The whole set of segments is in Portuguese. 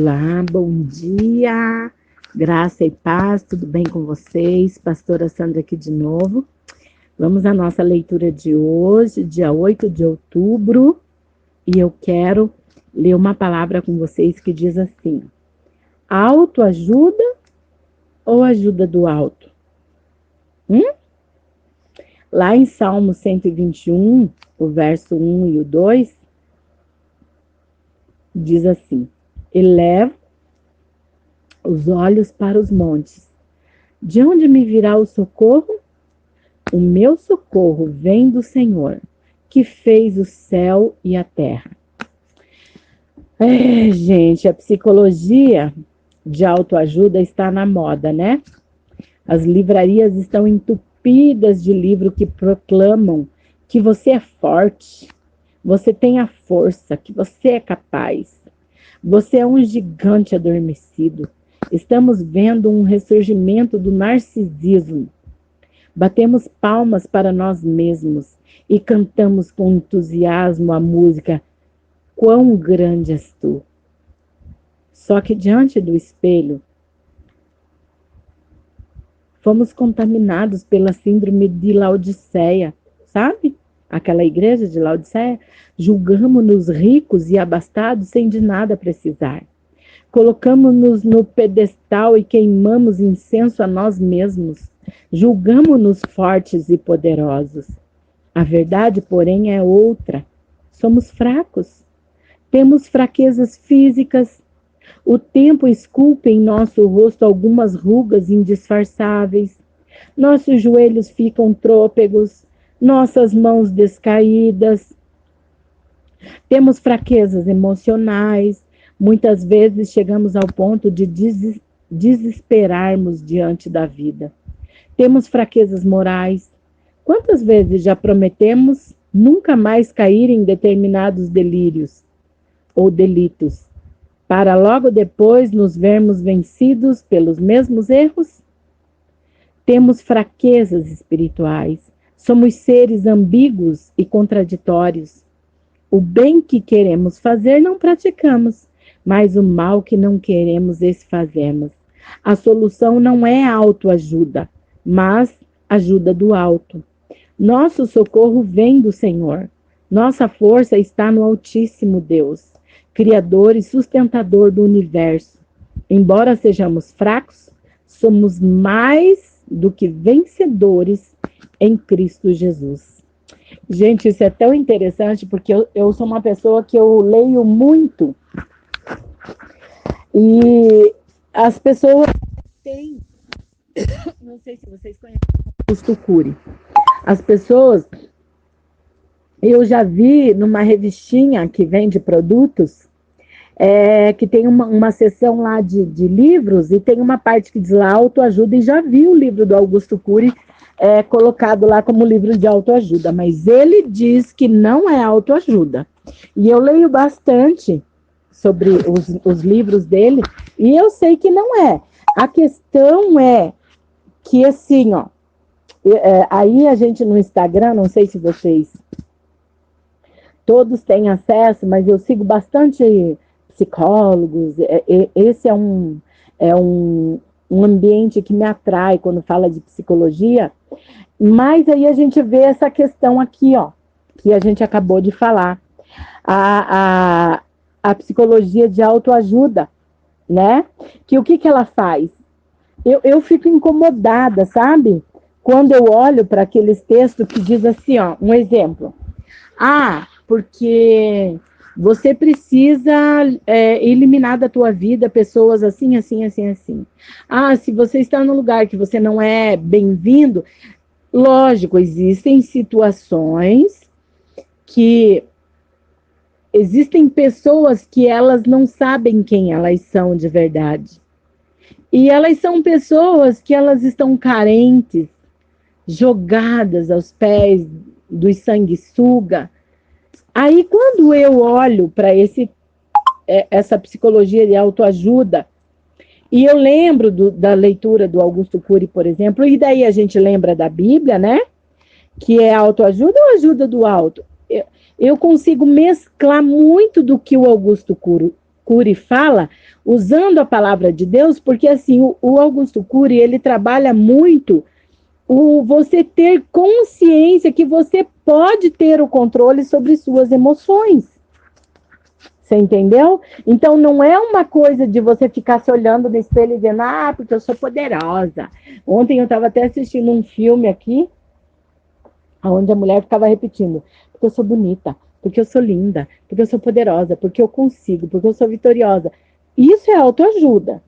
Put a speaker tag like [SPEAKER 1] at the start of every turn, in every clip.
[SPEAKER 1] Olá, bom dia, graça e paz, tudo bem com vocês? Pastora Sandra aqui de novo. Vamos à nossa leitura de hoje, dia 8 de outubro, e eu quero ler uma palavra com vocês que diz assim: autoajuda ou ajuda do alto? Lá em Salmo 121, o verso 1 e o 2, diz assim: eleva os olhos para os montes. De onde me virá o socorro? O meu socorro vem do Senhor, que fez o céu e a terra. Gente, a psicologia de autoajuda está na moda, né? As livrarias estão entupidas de livros que proclamam que você é forte, você tem a força, que você é capaz. Você é um gigante adormecido. Estamos vendo um ressurgimento do narcisismo. Batemos palmas para nós mesmos e cantamos com entusiasmo a música Quão grande és tu. Só que diante do espelho, fomos contaminados pela síndrome de Laodiceia, sabe? Aquela igreja de Laodiceia. Julgamos-nos ricos e abastados sem de nada precisar. Colocamos-nos no pedestal e queimamos incenso a nós mesmos. Julgamos-nos fortes e poderosos. A verdade, porém, é outra. Somos fracos. Temos fraquezas físicas. O tempo esculpe em nosso rosto algumas rugas indisfarçáveis. Nossos joelhos ficam trôpegos. Nossas mãos descaídas. Temos fraquezas emocionais. Muitas vezes chegamos ao ponto de desesperarmos diante da vida. Temos fraquezas morais. Quantas vezes já prometemos nunca mais cair em determinados delírios ou delitos, para logo depois nos vermos vencidos pelos mesmos erros? Temos fraquezas espirituais. Somos seres ambíguos e contraditórios. O bem que queremos fazer não praticamos, mas o mal que não queremos, esse fazemos. A solução não é autoajuda, mas ajuda do alto. Nosso socorro vem do Senhor. Nossa força está no Altíssimo Deus, Criador e sustentador do universo. Embora sejamos fracos, somos mais do que vencedores em Cristo Jesus. Gente, isso é tão interessante porque eu sou uma pessoa que eu leio muito. E as pessoas têm, não sei se vocês conhecem Augusto Cury. As pessoas, eu já vi numa revistinha que vende produtos, que tem uma seção lá de livros e tem uma parte que diz lá autoajuda, e já vi o livro do Augusto Cury colocado lá como livro de autoajuda, mas ele diz que não é autoajuda. E eu leio bastante sobre os livros dele, e eu sei que não é. A questão é que, assim, ó, aí a gente no Instagram, não sei se vocês todos têm acesso, mas eu sigo bastante psicólogos. Esse é um ambiente que me atrai quando fala de psicologia, mas aí a gente vê essa questão aqui, ó, que a gente acabou de falar. A psicologia de autoajuda, né? Que o que ela faz? Eu fico incomodada, sabe? Quando eu olho para aqueles textos que diz assim, ó, um exemplo. Porque você precisa eliminar da tua vida pessoas assim, assim, assim, assim. Se você está num lugar que você não é bem-vindo, lógico, existem situações que existem pessoas que elas não sabem quem elas são de verdade. E elas são pessoas que elas estão carentes, jogadas aos pés dos sanguessuga. Aí, quando eu olho para essa psicologia de autoajuda, e eu lembro da leitura do Augusto Cury, por exemplo, e daí a gente lembra da Bíblia, né? Que é autoajuda ou ajuda do alto? Eu consigo mesclar muito do que o Augusto Cury Cury fala, usando a palavra de Deus, porque assim, o Augusto Cury, ele trabalha muito você ter consciência que você pode ter o controle sobre suas emoções. Você entendeu? Então, não é uma coisa de você ficar se olhando no espelho e dizendo, porque eu sou poderosa. Ontem eu estava até assistindo um filme aqui, onde a mulher ficava repetindo, porque eu sou bonita, porque eu sou linda, porque eu sou poderosa, porque eu consigo, porque eu sou vitoriosa. Isso é autoajuda.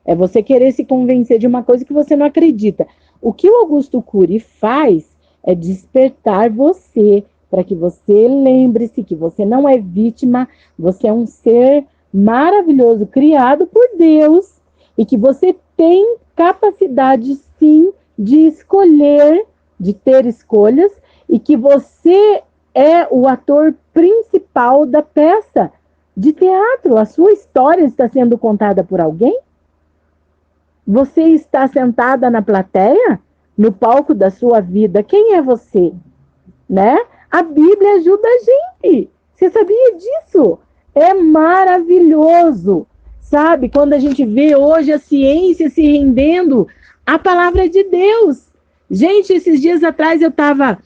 [SPEAKER 1] É você querer se convencer de uma coisa que você não acredita. O que o Augusto Cury faz é despertar você, para que você lembre-se que você não é vítima, você é um ser maravilhoso, criado por Deus, e que você tem capacidade, sim, de escolher, de ter escolhas, e que você é o ator principal da peça de teatro. A sua história está sendo contada por alguém? Você está sentada na plateia, no palco da sua vida. Quem é você? Né? A Bíblia ajuda a gente. Você sabia disso? É maravilhoso. Sabe? Quando a gente vê hoje a ciência se rendendo à palavra de Deus. Gente, esses dias atrás eu estava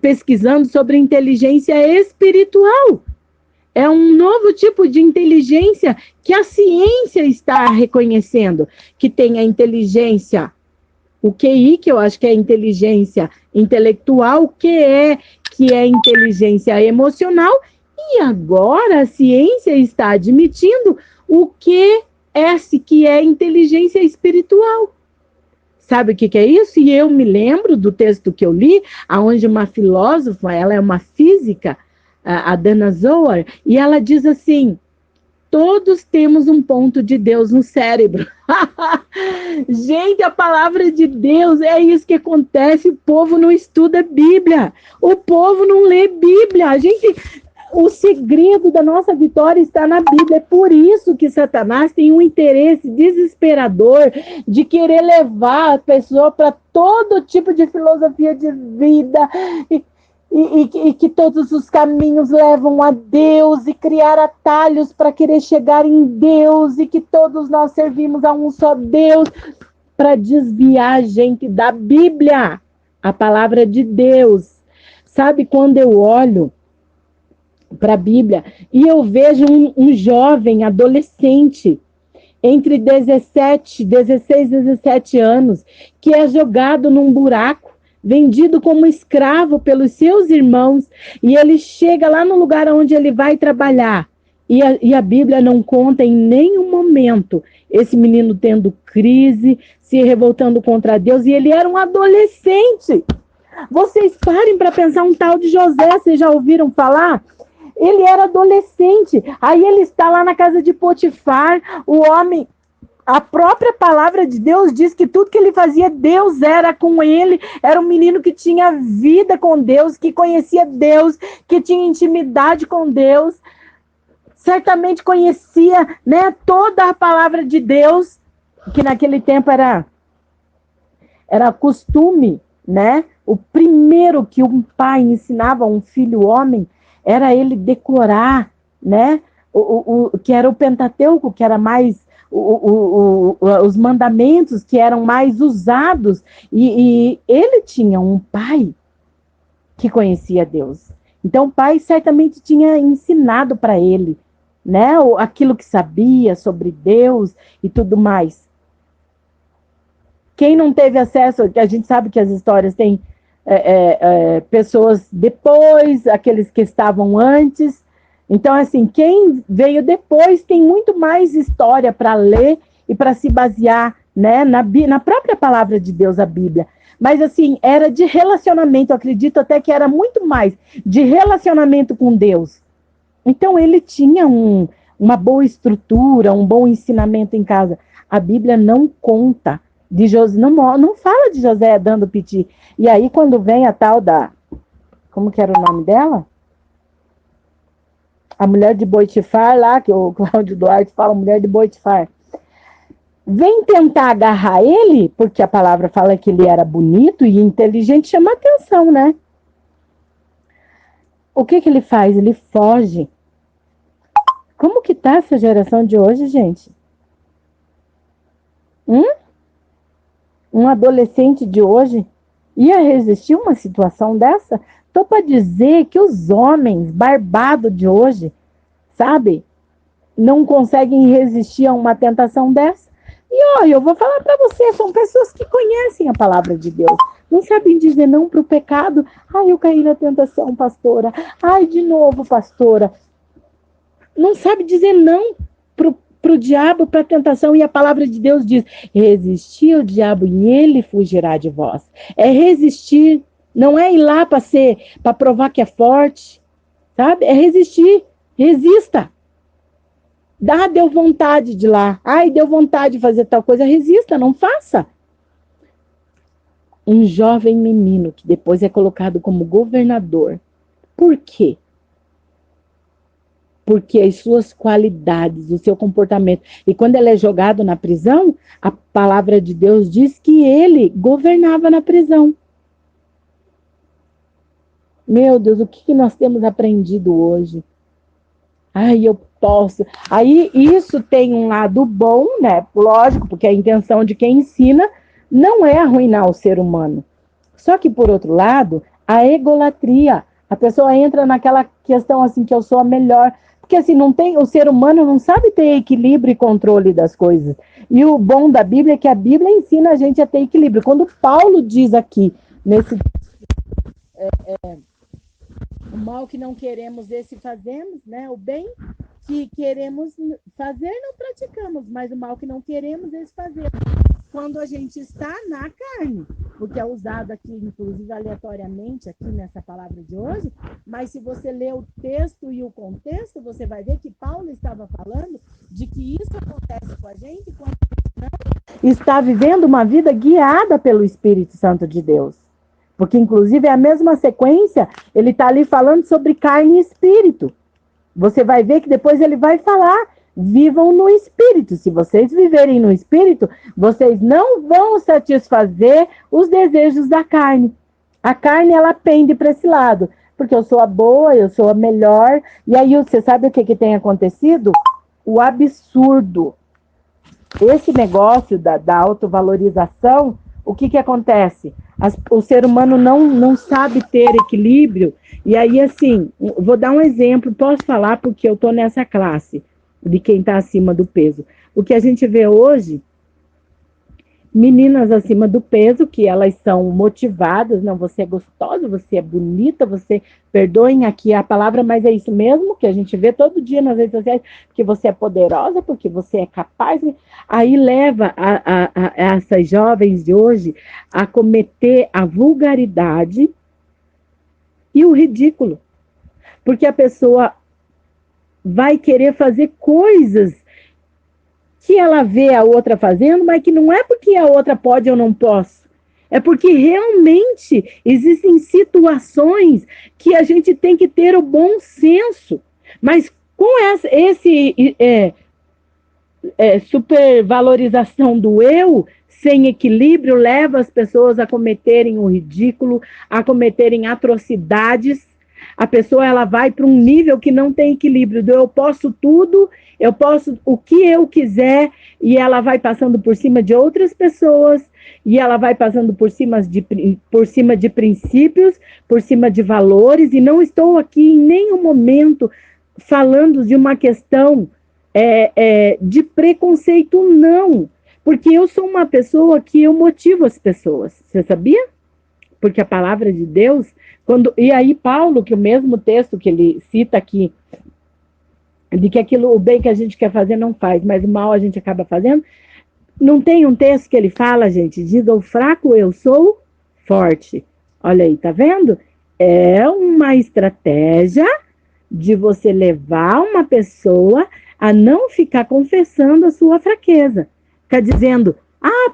[SPEAKER 1] pesquisando sobre inteligência espiritual. É um novo tipo de inteligência que a ciência está reconhecendo, que tem a inteligência, o QI, que eu acho que é inteligência intelectual, que é inteligência emocional, e agora a ciência está admitindo o QS, que é inteligência espiritual. Sabe o que é isso? E eu me lembro do texto que eu li, onde uma filósofa, ela é uma física, a Dana Zohar, e ela diz assim, todos temos um ponto de Deus no cérebro. Gente, a palavra de Deus, é isso que acontece, o povo não estuda Bíblia, o povo não lê Bíblia, o segredo da nossa vitória está na Bíblia. É por isso que Satanás tem um interesse desesperador de querer levar a pessoa para todo tipo de filosofia de vida e que todos os caminhos levam a Deus e criar atalhos para querer chegar em Deus e que todos nós servimos a um só Deus, para desviar a gente da Bíblia, a palavra de Deus. Sabe, quando eu olho para a Bíblia e eu vejo um jovem adolescente entre 16 e 17 anos que é jogado num buraco, vendido como escravo pelos seus irmãos, e ele chega lá no lugar onde ele vai trabalhar, e a Bíblia não conta em nenhum momento esse menino tendo crise, se revoltando contra Deus, e ele era um adolescente. Vocês parem para pensar, um tal de José, vocês já ouviram falar? Ele era adolescente, aí ele está lá na casa de Potifar, o homem, a própria palavra de Deus diz que tudo que ele fazia, Deus era com ele, era um menino que tinha vida com Deus, que conhecia Deus, que tinha intimidade com Deus, certamente conhecia, né, toda a palavra de Deus, que naquele tempo era costume, né? O primeiro que um pai ensinava a um filho homem era ele decorar, né? Que era o Pentateuco, que era mais os mandamentos que eram mais usados, e ele tinha um pai que conhecia Deus. Então o pai certamente tinha ensinado para ele, né? Aquilo que sabia sobre Deus e tudo mais. Quem não teve acesso, a gente sabe que as histórias têm pessoas depois, aqueles que estavam antes. Então, assim, quem veio depois tem muito mais história para ler e para se basear, né, na própria palavra de Deus, a Bíblia. Mas, assim, era de relacionamento, eu acredito até que era muito mais de relacionamento com Deus. Então, ele tinha uma boa estrutura, um bom ensinamento em casa. A Bíblia não conta de José, não fala de José dando piti. E aí, quando vem a tal da... Como que era o nome dela? A mulher de Potifar lá, que o Cláudio Duarte fala, mulher de Potifar. Vem tentar agarrar ele, porque a palavra fala que ele era bonito e inteligente, chama atenção, né? O que ele faz? Ele foge. Como que tá essa geração de hoje, gente? Um adolescente de hoje ia resistir a uma situação dessa? Tô para dizer que os homens barbados de hoje, sabe, não conseguem resistir a uma tentação dessa. E olha, eu vou falar para você, são pessoas que conhecem a palavra de Deus, não sabem dizer não para o pecado. Ai, eu caí na tentação, pastora. Ai, de novo, pastora. Não sabe dizer não para o diabo, para a tentação. E a palavra de Deus diz: resistir ao diabo e ele fugirá de vós. É resistir, não é ir lá para provar que é forte, sabe? É resistir. Resista. Deu vontade de ir lá. Ai, deu vontade de fazer tal coisa. Resista, não faça. Um jovem menino que depois é colocado como governador. Por quê? Porque as suas qualidades, o seu comportamento. E quando ele é jogado na prisão, a palavra de Deus diz que ele governava na prisão. Meu Deus, o que nós temos aprendido hoje? Ai, eu posso. Aí isso tem um lado bom, né? Lógico, porque a intenção de quem ensina não é arruinar o ser humano. Só que, por outro lado, a egolatria. A pessoa entra naquela questão assim, que eu sou a melhor. Porque assim, não tem, o ser humano não sabe ter equilíbrio e controle das coisas. E o bom da Bíblia é que a Bíblia ensina a gente a ter equilíbrio. Quando Paulo diz aqui, nesse o mal que não queremos, esse fazemos, né? O bem que queremos fazer, não praticamos, mas o mal que não queremos, esse fazemos. Quando a gente está na carne, porque é usado aqui, inclusive, aleatoriamente, aqui nessa palavra de hoje, mas se você ler o texto e o contexto, você vai ver que Paulo estava falando de que isso acontece com a gente quando não está vivendo uma vida guiada pelo Espírito Santo de Deus. Porque, inclusive, é a mesma sequência, ele está ali falando sobre carne e espírito. Você vai ver que depois ele vai falar: vivam no Espírito. Se vocês viverem no Espírito, vocês não vão satisfazer os desejos da carne. A carne, ela pende para esse lado. Porque eu sou a boa, eu sou a melhor. E aí, você sabe o que tem acontecido? O absurdo. Esse negócio da autovalorização, o que acontece? O ser humano não sabe ter equilíbrio. E aí, assim, vou dar um exemplo, posso falar porque eu estou nessa classe de quem está acima do peso. O que a gente vê hoje, meninas acima do peso, que elas são motivadas, não, você é gostosa, você é bonita, você, perdoem aqui a palavra, mas é isso mesmo, que a gente vê todo dia nas redes sociais, porque você é poderosa, porque você é capaz. Aí leva a essas jovens de hoje a cometer a vulgaridade e o ridículo. Porque a pessoa vai querer fazer coisas que ela vê a outra fazendo, mas que não é porque a outra pode ou não posso. É porque realmente existem situações que a gente tem que ter o bom senso. Mas com esse supervalorização do eu, sem equilíbrio, leva as pessoas a cometerem o ridículo, a cometerem atrocidades. A pessoa, ela vai para um nível que não tem equilíbrio, do eu posso tudo, eu posso o que eu quiser, e ela vai passando por cima de outras pessoas, e ela vai passando por cima de princípios, por cima de valores, e não estou aqui em nenhum momento falando de uma questão de preconceito, não, porque eu sou uma pessoa que eu motivo as pessoas, você sabia? Porque a palavra de Deus, e aí Paulo, que o mesmo texto que ele cita aqui, de que o bem que a gente quer fazer não faz, mas o mal a gente acaba fazendo, não tem um texto que ele fala, gente, diga ao fraco, eu sou forte. Olha aí, tá vendo? É uma estratégia de você levar uma pessoa a não ficar confessando a sua fraqueza. Ficar dizendo,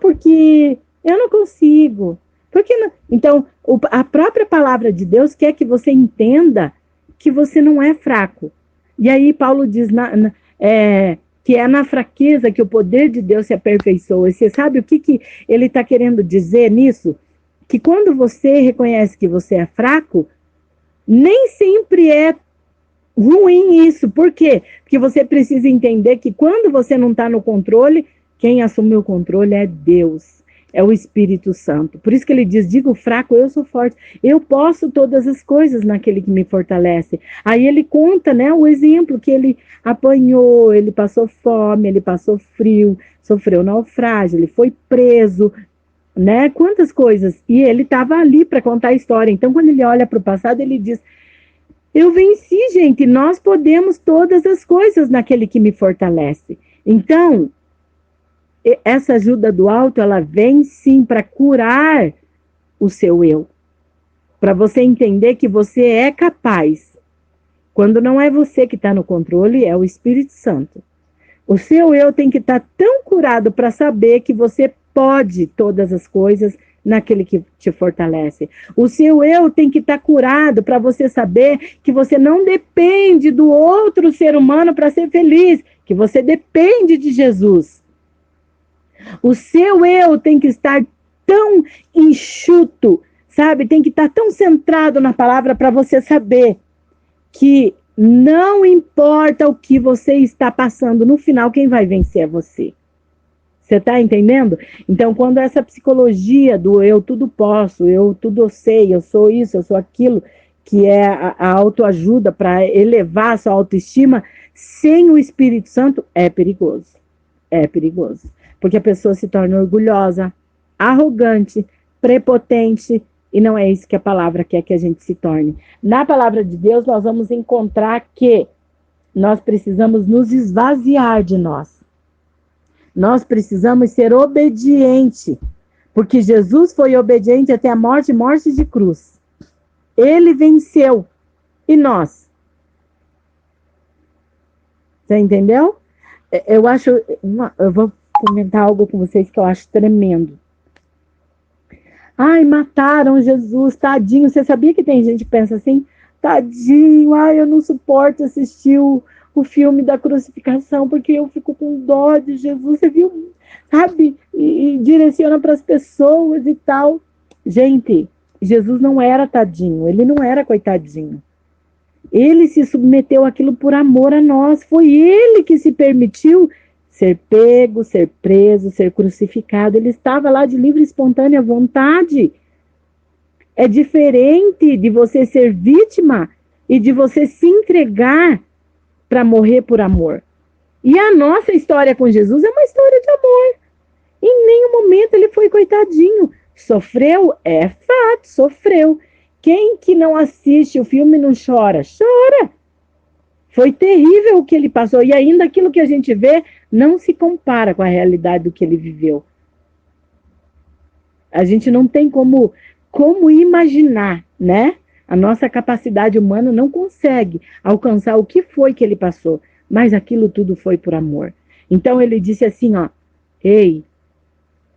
[SPEAKER 1] porque eu não consigo. Porque não? Então, a própria palavra de Deus quer que você entenda que você não é fraco. E aí Paulo diz que é na fraqueza que o poder de Deus se aperfeiçoa. E você sabe o que ele está querendo dizer nisso? Que quando você reconhece que você é fraco, nem sempre é ruim isso. Por quê? Porque você precisa entender que quando você não está no controle, quem assume o controle é Deus, é o Espírito Santo. Por isso que ele diz, digo fraco, eu sou forte. Eu posso todas as coisas naquele que me fortalece. Aí ele conta, né, o exemplo que ele apanhou, ele passou fome, ele passou frio, sofreu naufrágio, ele foi preso, né? Quantas coisas. E ele estava ali para contar a história. Então, quando ele olha para o passado, ele diz, eu venci, gente. Nós podemos todas as coisas naquele que me fortalece. Então, essa ajuda do alto, ela vem sim para curar o seu eu. Para você entender que você é capaz. Quando não é você que está no controle, é o Espírito Santo. O seu eu tem que estar tão curado para saber que você pode todas as coisas naquele que te fortalece. O seu eu tem que estar curado para você saber que você não depende do outro ser humano para ser feliz, que você depende de Jesus. O seu eu tem que estar tão enxuto, sabe? Tem que estar tão centrado na palavra para você saber que não importa o que você está passando, no final quem vai vencer é você. Você está entendendo? Então, quando essa psicologia do eu tudo posso, eu tudo sei, eu sou isso, eu sou aquilo, que é a autoajuda para elevar a sua autoestima, sem o Espírito Santo, é perigoso. É perigoso. Porque a pessoa se torna orgulhosa, arrogante, prepotente, e não é isso que a palavra quer que a gente se torne. Na palavra de Deus, nós vamos encontrar que nós precisamos nos esvaziar de nós. Nós precisamos ser obedientes, porque Jesus foi obediente até a morte, morte de cruz. Ele venceu. E nós? Você entendeu? Eu acho... Eu vou comentar algo com vocês que eu acho tremendo. Ai, mataram Jesus, tadinho. Você sabia que tem gente que pensa assim? Tadinho, ai, eu não suporto assistir o filme da crucificação, porque eu fico com dó de Jesus. Você viu, sabe? E direciona para as pessoas e tal. Gente, Jesus não era tadinho, ele não era coitadinho. Ele se submeteu àquilo por amor a nós. Foi ele que se permitiu ser pego, ser preso, ser crucificado. Ele estava lá de livre e espontânea vontade. É diferente de você ser vítima e de você se entregar para morrer por amor. E a nossa história com Jesus é uma história de amor. Em nenhum momento ele foi coitadinho. Sofreu? É fato, sofreu. Quem que não assiste o filme não chora? Chora. Foi terrível o que ele passou. E ainda aquilo que a gente vê não se compara com a realidade do que ele viveu. A gente não tem como imaginar, né? A nossa capacidade humana não consegue alcançar o que foi que ele passou. Mas aquilo tudo foi por amor. Então ele disse assim, ó. Ei,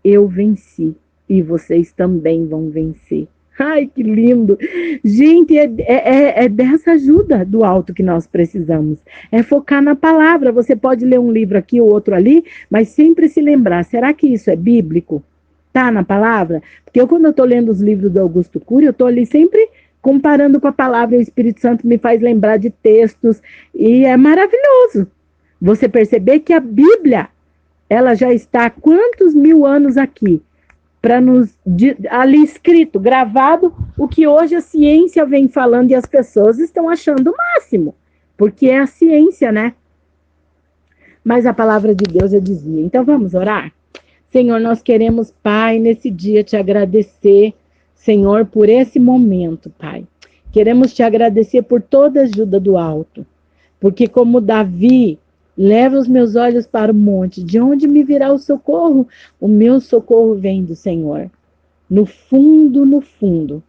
[SPEAKER 1] eu venci. E vocês também vão vencer. Ai, que lindo! Gente, é dessa ajuda do alto que nós precisamos. É focar na palavra. Você pode ler um livro aqui ou outro ali, mas sempre se lembrar, será que isso é bíblico? Tá na palavra? Porque quando eu estou lendo os livros do Augusto Cury, eu estou ali sempre comparando com a palavra, e o Espírito Santo me faz lembrar de textos, e é maravilhoso você perceber que a Bíblia, ela já está há quantos mil anos aqui, para nos ali escrito, gravado, o que hoje a ciência vem falando e as pessoas estão achando o máximo, porque é a ciência, né? Mas a palavra de Deus já dizia. Então vamos orar? Senhor, nós queremos, Pai, nesse dia te agradecer, Senhor, por esse momento, Pai. Queremos te agradecer por toda a ajuda do alto, porque como Davi, leva os meus olhos para o monte, de onde me virá o socorro? O meu socorro vem do Senhor. No fundo,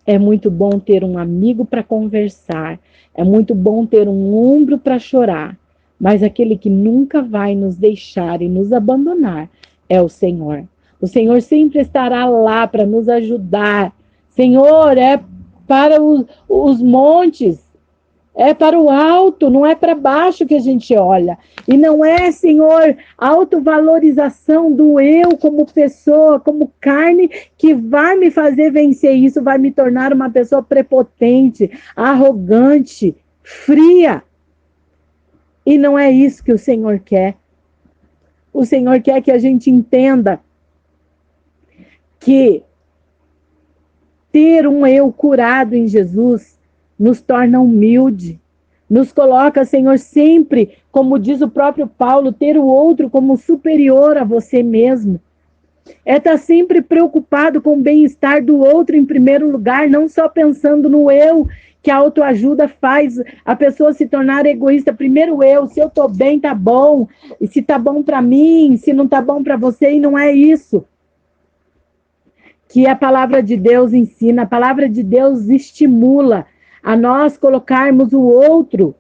[SPEAKER 1] é muito bom ter um amigo para conversar, é muito bom ter um ombro para chorar, mas aquele que nunca vai nos deixar e nos abandonar é o Senhor. O Senhor sempre estará lá para nos ajudar. Senhor, é para os montes, é para o alto, não é para baixo que a gente olha. E não é, Senhor, autovalorização do eu como pessoa, como carne, que vai me fazer vencer isso, vai me tornar uma pessoa prepotente, arrogante, fria. E não é isso que o Senhor quer. O Senhor quer que a gente entenda que ter um eu curado em Jesus nos torna humilde, nos coloca, Senhor, sempre, como diz o próprio Paulo, ter o outro como superior a você mesmo. É estar sempre preocupado com o bem-estar do outro em primeiro lugar, não só pensando no eu, que a autoajuda faz a pessoa se tornar egoísta. Primeiro eu, se eu estou bem, tá bom. E se tá bom para mim, se não tá bom para você, e não é isso que a palavra de Deus ensina. A palavra de Deus estimula a nós colocarmos o outro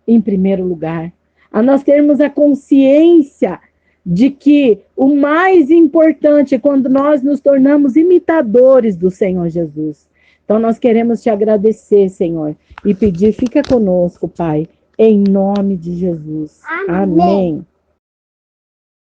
[SPEAKER 1] em primeiro lugar, a nós termos a consciência de que o mais importante é quando nós nos tornamos imitadores do Senhor Jesus. Então nós queremos te agradecer, Senhor, e pedir, fica conosco, Pai, em nome de Jesus. Amém.